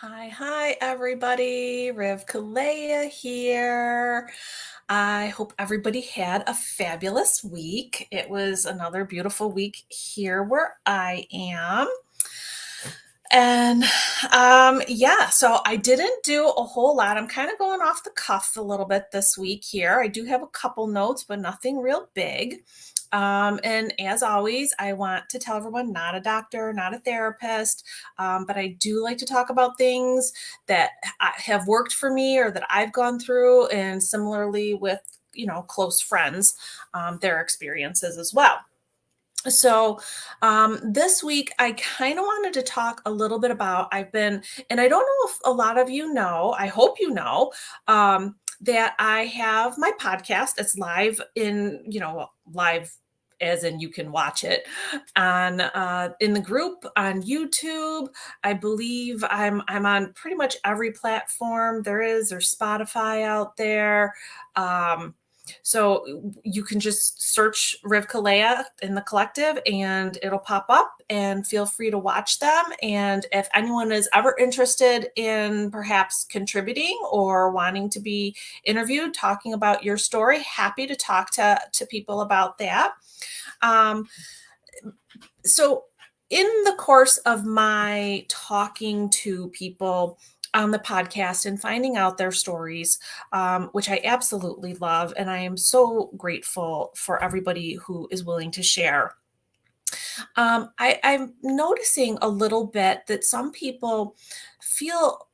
Hi, everybody. RivkaLeah here. I hope everybody had a fabulous week. It was another beautiful week here where I am. So I didn't do a whole lot. I'm kind of going off the cuff a little bit this week here. I do have a couple notes, but nothing real big. And as always, I want to tell everyone, not a doctor, not a therapist, but I do like to talk about things that have worked for me or that I've gone through, and similarly with, close friends, their experiences as well. This week I kind of wanted to talk a little bit about and I don't know if a lot of you know, I hope you know, that I have my podcast. It's live live as in you can watch it on in the group on YouTube. I believe I'm on pretty much every platform there is. There's Spotify out there. So you can just search RivkaLeah in the collective and it'll pop up, and feel free to watch them. And if anyone is ever interested in perhaps contributing or wanting to be interviewed, talking about your story, happy to talk to people about that. Um, so in the course of my talking to people on the podcast and finding out their stories, which I absolutely love, and I am so grateful for everybody who is willing to share. I'm noticing a little bit that some people feel,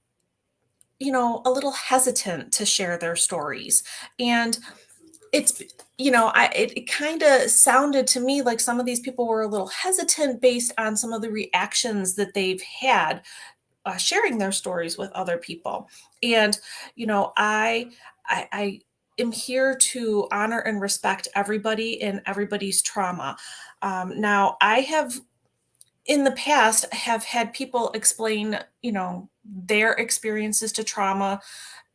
a little hesitant to share their stories. And it's, it kind of sounded to me like some of these people were a little hesitant based on some of the reactions that they've had sharing their stories with other people. And I am here to honor and respect everybody and everybody's trauma. Now, I have in the past have had people explain, their experiences to trauma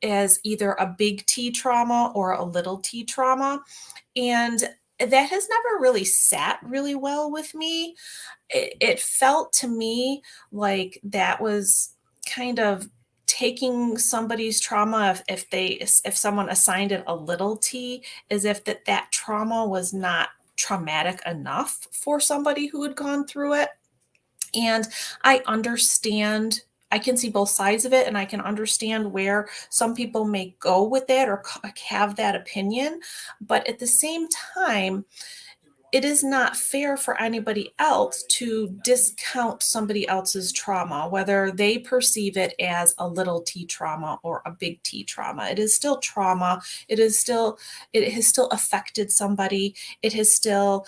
as either a big T trauma or a little T trauma. And that has never really sat really well with me. It felt to me like that was kind of taking somebody's trauma, if someone assigned it a little T, as if that trauma was not traumatic enough for somebody who had gone through it. And I understand, I can see both sides of it, and I can understand where some people may go with that or have that opinion. But at the same time, it is not fair for anybody else to discount somebody else's trauma, whether they perceive it as a little T trauma or a big T trauma. It is still trauma. It has still affected somebody. It has still,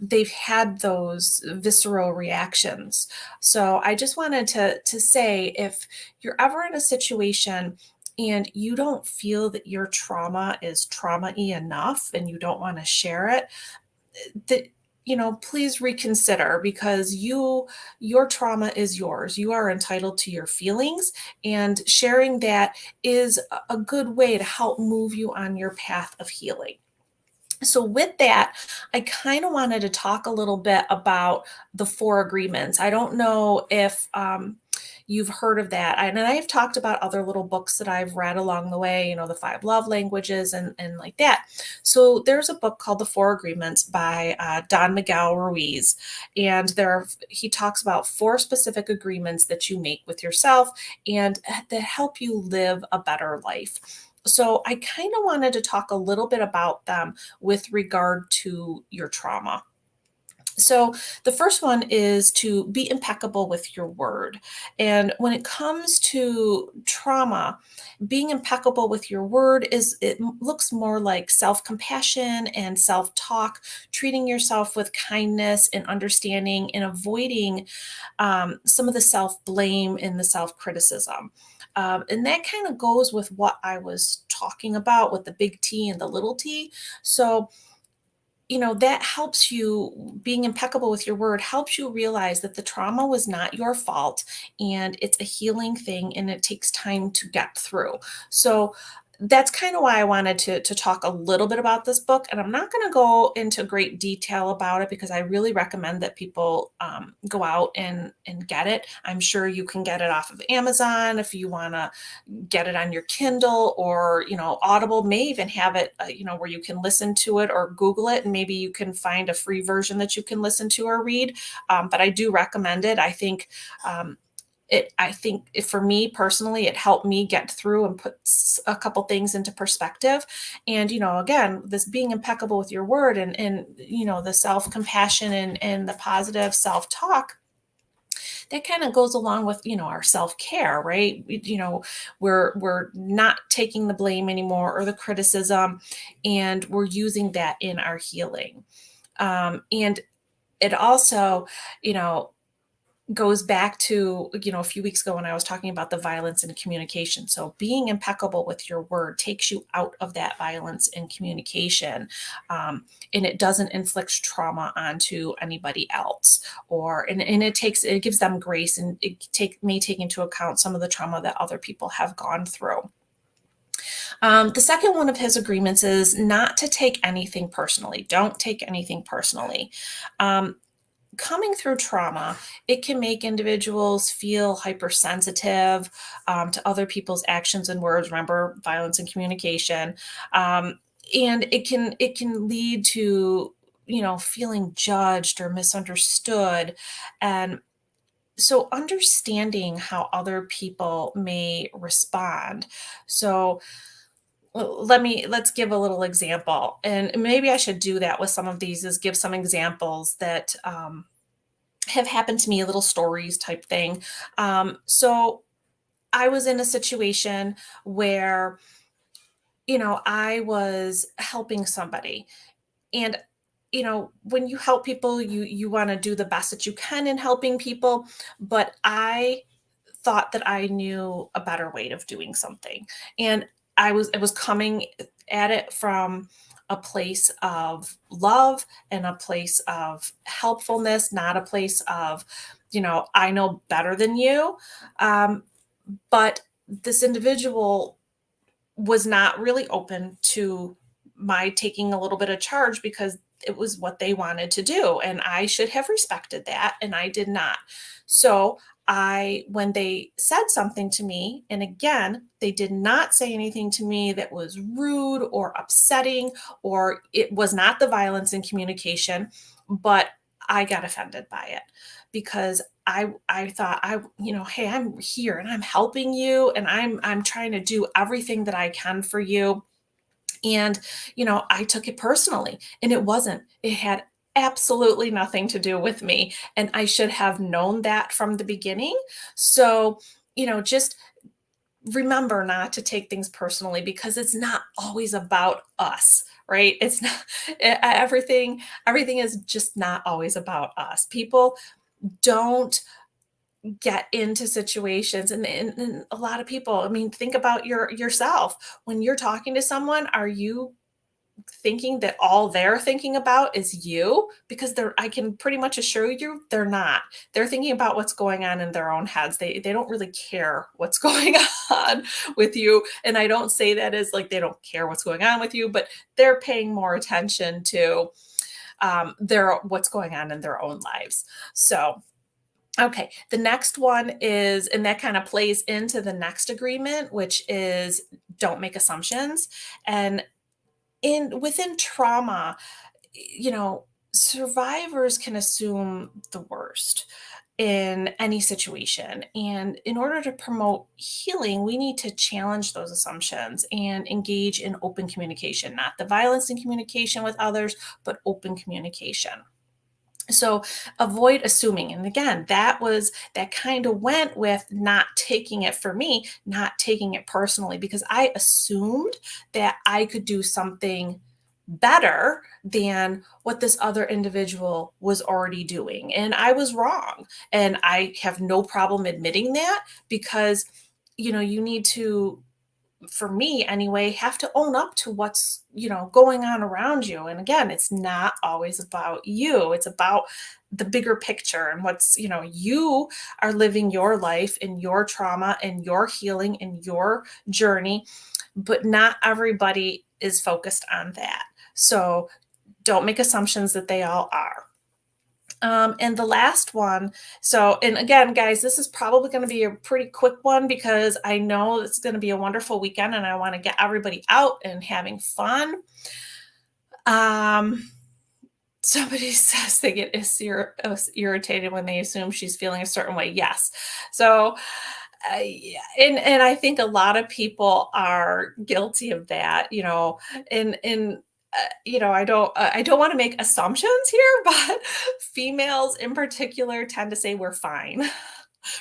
they've had those visceral reactions. So I just wanted to say, if you're ever in a situation and you don't feel that your trauma is trauma-y enough and you don't want to share it, that please reconsider, because your trauma is yours. You are entitled to your feelings, and sharing that is a good way to help move you on your path of healing. So, with that, I kind of wanted to talk a little bit about the four agreements. I don't know if you've heard of that. And I've talked about other little books that I've read along the way, the five love languages and like that. So, there's a book called The Four Agreements by Don Miguel Ruiz. And he talks about four specific agreements that you make with yourself and that help you live a better life. So I kind of wanted to talk a little bit about them with regard to your trauma. So the first one is to be impeccable with your word. And when it comes to trauma, being impeccable with your word it looks more like self-compassion and self-talk, treating yourself with kindness and understanding, and avoiding some of the self-blame and the self-criticism. And that kind of goes with what I was talking about with the big T and the little t. So, that helps you. Being impeccable with your word helps you realize that the trauma was not your fault, and it's a healing thing, and it takes time to get through. So, that's kind of why I wanted to talk a little bit about this book, and I'm not going to go into great detail about it because I really recommend that people go out and get it. I'm sure you can get it off of Amazon if you want to get it on your Kindle, or Audible may even have it, where you can listen to it, or Google it, and maybe you can find a free version that you can listen to or read. But I do recommend it. Um, I think for me personally, it helped me get through and put a couple things into perspective. And, again, this being impeccable with your word, and the self-compassion and the positive self-talk, that kind of goes along with, our self-care, right? We're not taking the blame anymore or the criticism, and we're using that in our healing. And it also, you know, goes back to, a few weeks ago when I was talking about the violence in communication. So being impeccable with your word takes you out of that violence in communication, and it doesn't inflict trauma onto anybody else, and it gives them grace, and may take into account some of the trauma that other people have gone through. The second one of his agreements is not to take anything personally. Don't take anything personally. Um, Coming through trauma, it can make individuals feel hypersensitive to other people's actions and words. Remember, violence and communication, and it can lead to feeling judged or misunderstood, and so understanding how other people may respond. So let's give a little example, and maybe I should do that with some of these, is give some examples that have happened to me, little stories type thing. So I was in a situation where, I was helping somebody. And, when you help people, you want to do the best that you can in helping people. But I thought that I knew a better way of doing something. And I was coming at it from a place of love and a place of helpfulness, not a place of, I know better than you. Um, but this individual was not really open to my taking a little bit of charge because it was what they wanted to do. And I should have respected that. And I did not. So when they said something to me, and again, they did not say anything to me that was rude or upsetting, or it was not the violence in communication, but I got offended by it because I thought, hey, I'm here and I'm helping you, and I'm trying to do everything that I can for you. And I took it personally, and it wasn't. It had absolutely nothing to do with me, and I should have known that from the beginning. So, just remember not to take things personally, because it's not always about us, right? It's not everything is just not always about us. People don't get into situations, and a lot of people, I mean, think about yourself. When you're talking to someone, are you thinking that all they're thinking about is you? Because I can pretty much assure you they're not. They're thinking about what's going on in their own heads. They don't really care what's going on with you. And I don't say that as like they don't care what's going on with you, but they're paying more attention to their what's going on in their own lives. So okay, the next one is, and that kind of plays into the next agreement, which is don't make assumptions. And within trauma, you know, survivors can assume the worst in any situation. And in order to promote healing, we need to challenge those assumptions and engage in open communication, not the violence in communication with others, but open communication. So avoid assuming. And again, that kind of went with not taking it, for me, not taking it personally, because I assumed that I could do something better than what this other individual was already doing. And I was wrong. And I have no problem admitting that, because you need to, for me anyway, have to own up to what's going on around you. And again, it's not always about you. It's about the bigger picture, and what's you are living your life and your trauma and your healing and your journey. but not everybody is focused on that. So don't make assumptions that they all are. And the last one, so, and again, guys, this is probably going to be a pretty quick one because I know it's going to be a wonderful weekend and I want to get everybody out and having fun. Um, Somebody says they get irritated when they assume she's feeling a certain way. Yes. So, yeah, and I think a lot of people are guilty of that, and I don't want to make assumptions here, but females in particular tend to say we're fine.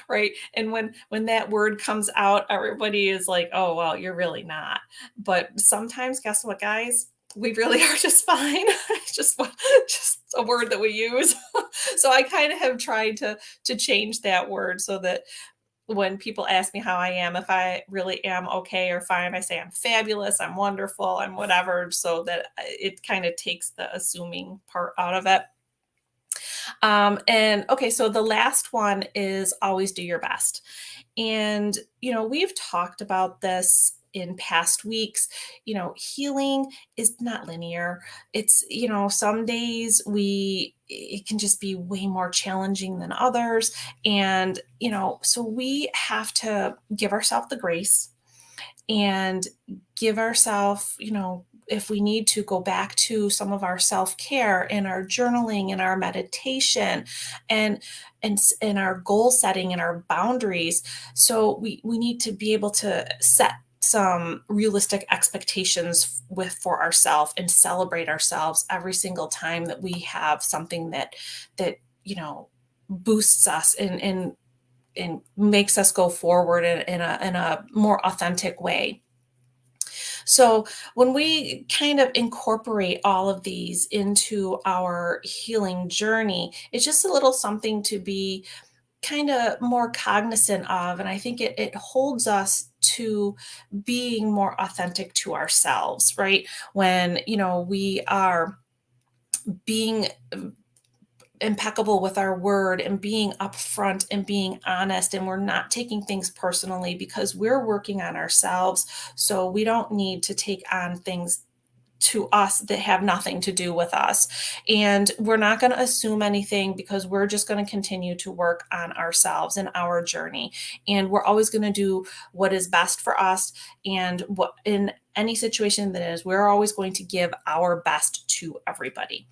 Right? And when that word comes out, everybody is like, "Oh, well, you're really not." But sometimes, guess what, guys? We really are just fine. It's just a word that we use. So I kind of have tried to change that word so that when people ask me how I am, if I really am okay or fine, I say I'm fabulous, I'm wonderful, I'm whatever, so that it kind of takes the assuming part out of it. And okay, so the last one is always do your best. And, we've talked about this in past weeks. Healing is not linear. It's, some days it can just be way more challenging than others. And, so we have to give ourselves the grace and give ourselves, if we need to go back to some of our self-care and our journaling and our meditation and and our goal setting and our boundaries. So we need to be able to set some realistic expectations for ourselves and celebrate ourselves every single time that we have something that boosts us and makes us go forward in a more authentic way. So when we kind of incorporate all of these into our healing journey, it's just a little something to be kind of more cognizant of. And I think it holds us to being more authentic to ourselves, right? When, we are being impeccable with our word and being upfront and being honest, and we're not taking things personally because we're working on ourselves, so we don't need to take on things to us that have nothing to do with us, and we're not going to assume anything because we're just going to continue to work on ourselves and our journey, and we're always going to do what is best for us. And what in any situation that is, we're always going to give our best to everybody.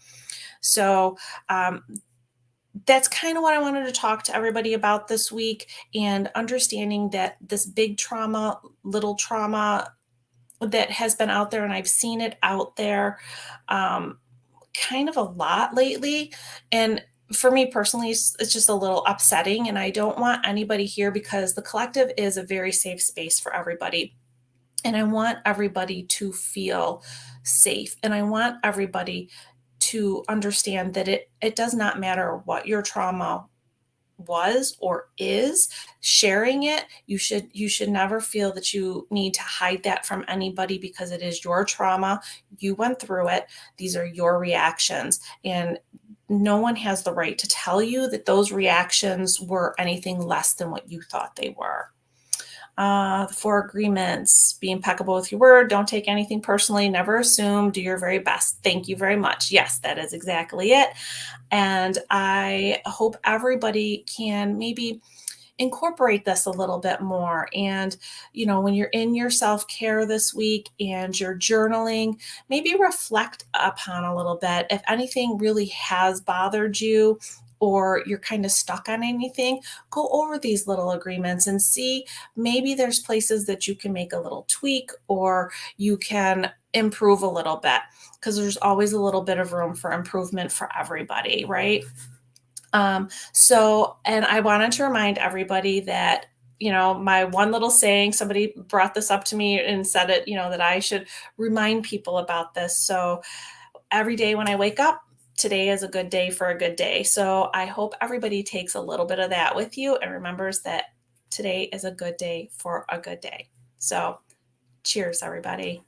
So that's kind of what I wanted to talk to everybody about this week, and understanding that this big trauma, little trauma that has been out there, and I've seen it out there kind of a lot lately. And for me personally, it's just a little upsetting. And I don't want anybody here, because the collective is a very safe space for everybody. And I want everybody to feel safe. And I want everybody to understand that it does not matter what your trauma was or is. Sharing it, you should never feel that you need to hide that from anybody, because it is your trauma. You went through it. These are your reactions, and no one has the right to tell you that those reactions were anything less than what you thought they were. The four agreements: be impeccable with your word, don't take anything personally, never assume, do your very best. Thank you very much. Yes, that is exactly it. And I hope everybody can maybe incorporate this a little bit more. And, when you're in your self care this week and you're journaling, maybe reflect upon a little bit. If anything really has bothered you, or you're kind of stuck on anything, go over these little agreements and see maybe there's places that you can make a little tweak, or you can improve a little bit, because there's always a little bit of room for improvement for everybody, right? And I wanted to remind everybody that, my one little saying, somebody brought this up to me and said it, that I should remind people about this. So every day when I wake up, today is a good day for a good day. So I hope everybody takes a little bit of that with you and remembers that today is a good day for a good day. So cheers, everybody.